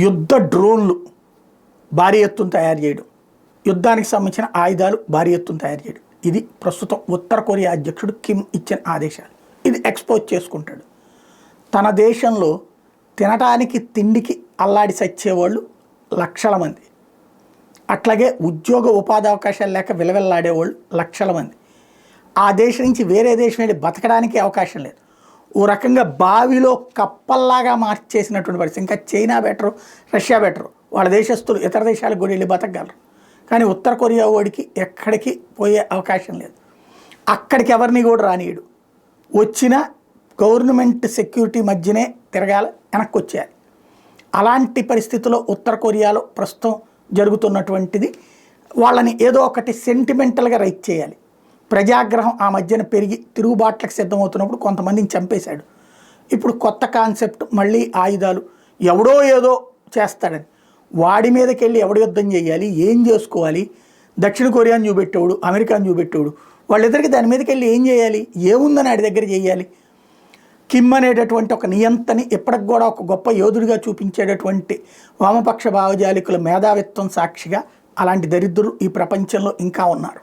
యుద్ధ డ్రోన్లు భారీ ఎత్తున తయారు చేయడం, యుద్ధానికి సంబంధించిన ఆయుధాలు భారీ ఎత్తున తయారు చేయడం, ఇది ప్రస్తుతం ఉత్తర కొరియా అధ్యక్షుడు కిమ్ ఇచ్చిన ఆదేశాలు. ఇది ఎక్స్పోజ్ చేసుకుంటాడు. తన దేశంలో తినటానికి తిండికి అల్లాడి సచ్చేవాళ్ళు లక్షల మంది, అట్లాగే ఉద్యోగ ఉపాధి అవకాశాలు లేక విలవిల్లాడేవాళ్ళు లక్షల మంది, ఆ దేశం నుంచి వేరే దేశం వెళ్ళి బతకడానికి అవకాశం లేదు. ఓ రకంగా బావిలో కప్పల్లాగా మార్చేసినటువంటి పరిస్థితి. ఇంకా చైనా బెటరు, రష్యా బెటరు, వాళ్ళ దేశస్తులు ఇతర దేశాలకు కూడా వెళ్ళి బతకగలరు. కానీ ఉత్తర కొరియా వాడికి ఎక్కడికి పోయే అవకాశం లేదు. అక్కడికి ఎవరిని కూడా రానియడు. వచ్చిన గవర్నమెంట్ సెక్యూరిటీ మధ్యనే తిరగాల, వెనక్కి వచ్చేయాలి. అలాంటి పరిస్థితుల్లో ఉత్తర కొరియాలో ప్రస్తుతం జరుగుతున్నటువంటిది. వాళ్ళని ఏదో ఒకటి సెంటిమెంటల్గా రైట్ చేయాలి. ప్రజాగ్రహం ఆ మధ్యన పెరిగి తిరుగుబాట్లకు సిద్ధమవుతున్నప్పుడు కొంతమందిని చంపేశాడు. ఇప్పుడు కొత్త కాన్సెప్ట్ మళ్ళీ ఆయుధాలు, ఎవడో ఏదో చేస్తాడని వాడి మీదకి వెళ్ళి ఎవడు యుద్ధం చేయాలి, ఏం చేసుకోవాలి, దక్షిణ కొరియాని చూపెట్టేవాడు, అమెరికాని చూపెట్టేవాడు, వాళ్ళిద్దరికి దాని మీదకి వెళ్ళి ఏం చేయాలి, ఏముందని వాడి దగ్గర చేయాలి. కిమ్ అనేటటువంటి ఒక నియంతని ఇప్పటికి కూడా ఒక గొప్ప యోధుడిగా చూపించేటటువంటి వామపక్ష భావజాలికుల మేధావిత్వం సాక్షిగా అలాంటి దరిద్రులు ఈ ప్రపంచంలో ఇంకా ఉన్నారు.